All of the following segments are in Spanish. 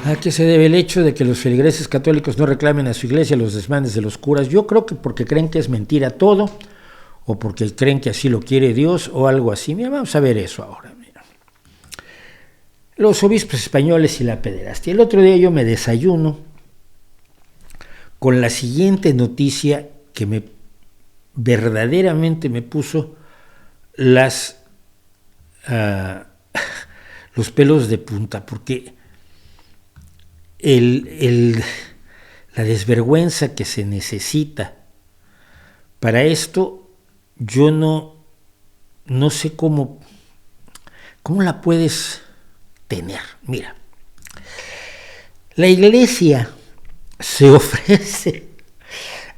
¿A qué se debe el hecho de que los feligreses católicos no reclamen a su iglesia los desmanes de los curas? Yo creo que porque creen que es mentira todo, o porque creen que así lo quiere Dios, o algo así. Mira, vamos a ver eso ahora. Mira. Los obispos españoles y la pederastia. El otro día yo me desayuno con la siguiente noticia que verdaderamente me puso los pelos de punta, porque la desvergüenza que se necesita para esto, yo no sé cómo la puedes tener. Mira, la Iglesia se ofrece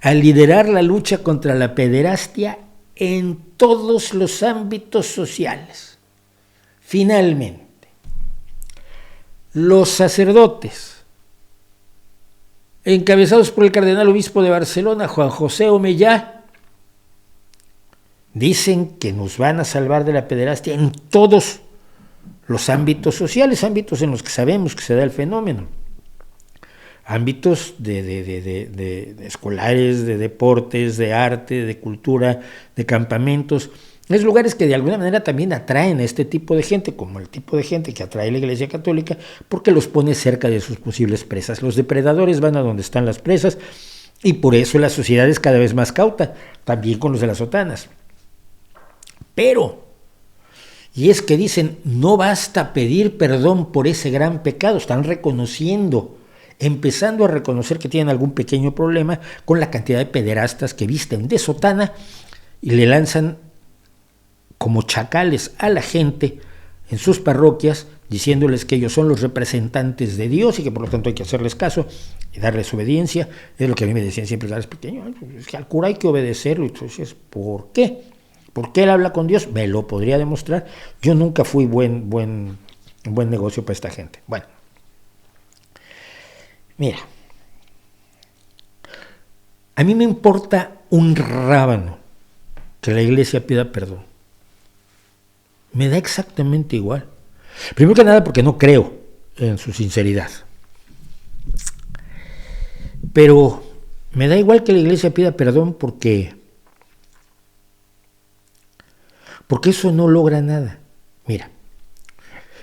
a liderar la lucha contra la pederastia en todos los ámbitos sociales. Finalmente, los sacerdotes, encabezados por el cardenal obispo de Barcelona, Juan José Omellá, dicen que nos van a salvar de la pederastia en todos los ámbitos sociales, ámbitos en los que sabemos que se da el fenómeno, ámbitos de escolares, de deportes, de arte, de cultura, de campamentos. Es lugares que de alguna manera también atraen a este tipo de gente, como el tipo de gente que atrae la Iglesia Católica, porque los pone cerca de sus posibles presas. Los depredadores van a donde están las presas, y por eso la sociedad es cada vez más cauta, también con los de las sotanas. Pero, y es que dicen, no basta pedir perdón por ese gran pecado, están reconociendo, empezando a reconocer que tienen algún pequeño problema con la cantidad de pederastas que visten de sotana y le lanzan como chacales a la gente en sus parroquias, diciéndoles que ellos son los representantes de Dios y que por lo tanto hay que hacerles caso y darles obediencia. Es lo que a mí me decían siempre los pequeños, es que al cura hay que obedecerlo. Entonces, ¿por qué? ¿Por qué él habla con Dios? Me lo podría demostrar. Yo nunca fui buen negocio para esta gente. Bueno, mira, a mí me importa un rábano que la Iglesia pida perdón. Me da exactamente igual. Primero que nada porque no creo en su sinceridad. Pero me da igual que la Iglesia pida perdón porque eso no logra nada. Mira,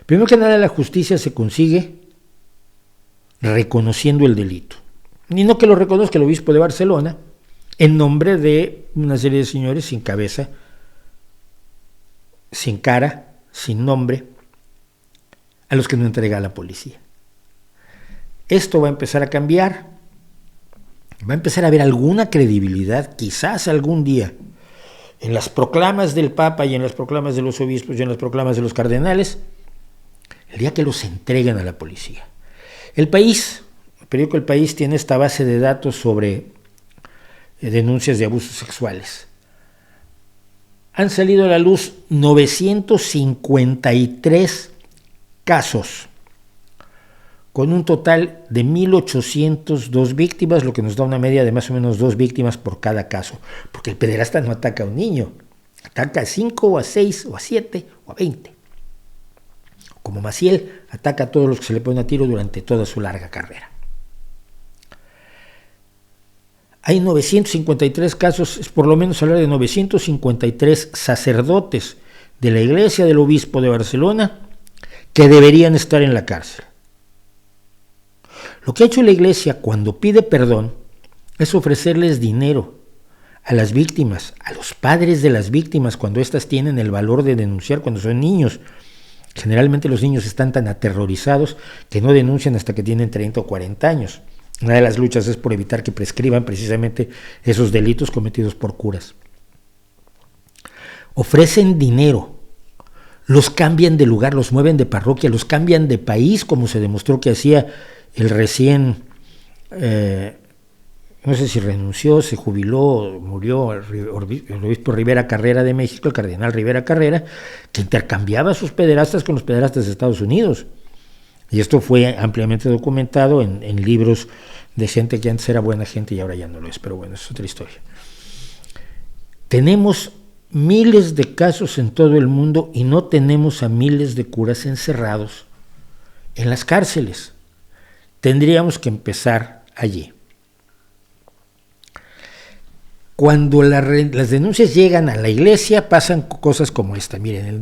primero que nada la justicia se consigue reconociendo el delito. Y no que lo reconozca el obispo de Barcelona en nombre de una serie de señores sin cabeza, sin cara, sin nombre, a los que no entrega a la policía. Esto va a empezar a cambiar, va a empezar a haber alguna credibilidad, quizás algún día, en las proclamas del Papa y en las proclamas de los obispos y en las proclamas de los cardenales, el día que los entreguen a la policía. El periódico El País tiene esta base de datos sobre denuncias de abusos sexuales. Han salido a la luz 953 casos, con un total de 1,802 víctimas, lo que nos da una media de más o menos 2 víctimas por cada caso. Porque el pederasta no ataca a un niño, ataca a 5 o a 6 o a 7 o a 20. Como Maciel, ataca a todos los que se le ponen a tiro durante toda su larga carrera. Hay 953 casos, es por lo menos hablar de 953 sacerdotes de la Iglesia del Obispo de Barcelona que deberían estar en la cárcel. Lo que ha hecho la Iglesia cuando pide perdón es ofrecerles dinero a las víctimas, a los padres de las víctimas, cuando éstas tienen el valor de denunciar cuando son niños. Generalmente los niños están tan aterrorizados que no denuncian hasta que tienen 30 o 40 años. Una de las luchas es por evitar que prescriban precisamente esos delitos cometidos por curas. Ofrecen dinero, los cambian de lugar, los mueven de parroquia, los cambian de país, como se demostró que hacía el recién, no sé si renunció, se jubiló, murió el obispo Rivera Carrera de México, el cardenal Rivera Carrera, que intercambiaba a sus pederastas con los pederastas de Estados Unidos. Y esto fue ampliamente documentado en libros de gente que antes era buena gente y ahora ya no lo es, pero bueno, es otra historia. Tenemos miles de casos en todo el mundo y no tenemos a miles de curas encerrados en las cárceles. tendríamos que empezar allí. Cuando las denuncias llegan a la iglesia, pasan cosas como esta. Miren,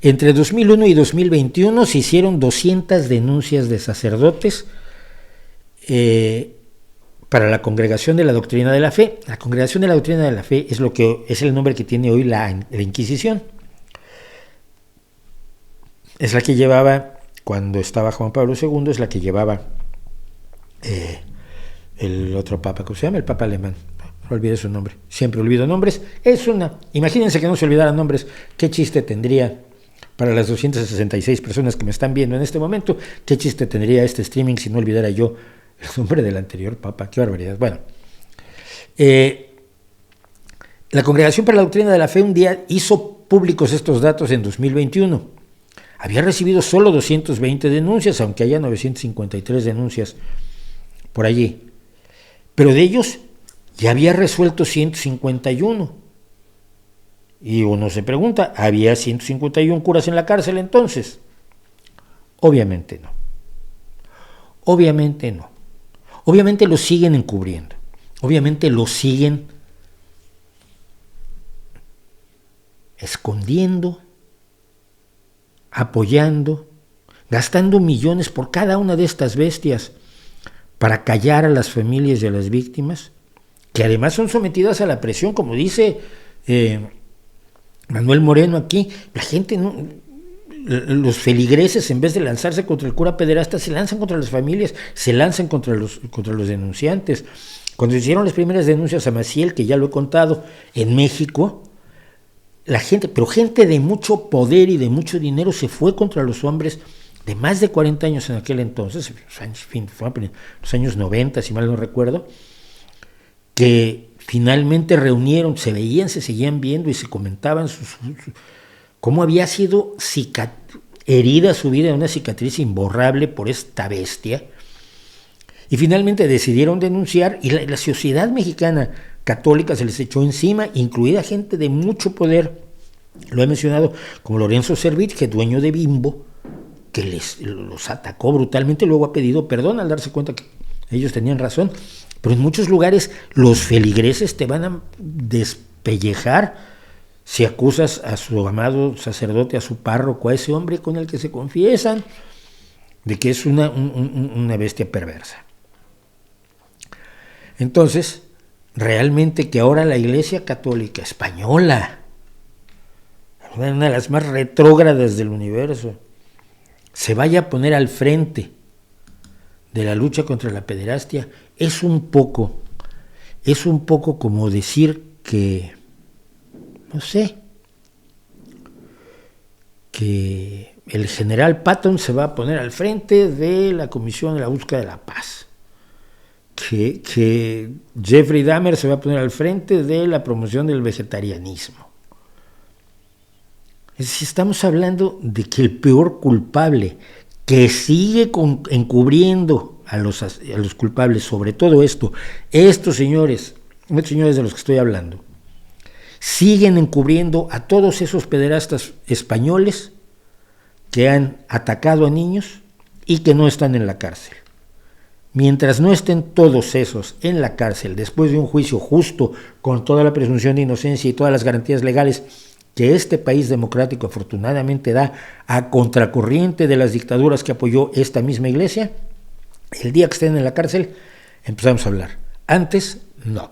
entre 2001 y 2021 se hicieron 200 denuncias de sacerdotes para la Congregación de la Doctrina de la Fe. La Congregación de la Doctrina de la Fe es el nombre que tiene hoy la Inquisición. Es la que llevaba, cuando estaba Juan Pablo II, es la que llevaba el otro papa, ¿cómo se llama? El papa alemán. Olvidé su nombre, siempre olvido nombres. Imagínense que no se olvidaran nombres. ¿Qué chiste tendría para las 266 personas que me están viendo en este momento? ¿Qué chiste tendría este streaming si no olvidara yo el nombre del anterior papa? ¡Qué barbaridad! Bueno, la Congregación para la Doctrina de la Fe un día hizo públicos estos datos en 2021. Había recibido solo 220 denuncias, aunque haya 953 denuncias por allí. Pero de ellos ya había resuelto 151. Y uno se pregunta, ¿había 151 curas en la cárcel entonces? Obviamente no. Obviamente no. Obviamente lo siguen encubriendo. Obviamente lo siguen escondiendo, apoyando, gastando millones por cada una de estas bestias para callar a las familias y a las víctimas, que además son sometidas a la presión, como dice Manuel Moreno aquí. La gente, los feligreses, en vez de lanzarse contra el cura pederasta, se lanzan contra las familias, se lanzan contra los denunciantes. Cuando se hicieron las primeras denuncias a Maciel, que ya lo he contado, en México, pero gente de mucho poder y de mucho dinero se fue contra los hombres de más de 40 años en aquel entonces, fue en los años 90, si mal no recuerdo, que finalmente reunieron, se veían, se seguían viendo y se comentaban cómo había sido herida su vida en una cicatriz imborrable por esta bestia, y finalmente decidieron denunciar, y la sociedad mexicana católica se les echó encima, incluida gente de mucho poder, lo he mencionado, como Lorenzo Servitje, dueño de Bimbo, que los atacó brutalmente, luego ha pedido perdón al darse cuenta que ellos tenían razón. Pero en muchos lugares los feligreses te van a despellejar si acusas a su amado sacerdote, a su párroco, a ese hombre con el que se confiesan, de que es una bestia perversa. Entonces, realmente que ahora la Iglesia Católica Española, una de las más retrógradas del universo, se vaya a poner al frente de la lucha contra la pederastia, es un poco como decir que, no sé, que el general Patton se va a poner al frente de la Comisión de la Búsqueda de la Paz, que Jeffrey Dahmer se va a poner al frente de la promoción del vegetarianismo. Es decir, estamos hablando de que el peor culpable que sigue encubriendo a los culpables sobre todo estos señores de los que estoy hablando, siguen encubriendo a todos esos pederastas españoles que han atacado a niños y que no están en la cárcel. Mientras no estén todos esos en la cárcel, después de un juicio justo, con toda la presunción de inocencia y todas las garantías legales que este país democrático afortunadamente da a contracorriente de las dictaduras que apoyó esta misma iglesia, el día que estén en la cárcel empezamos a hablar. Antes, no.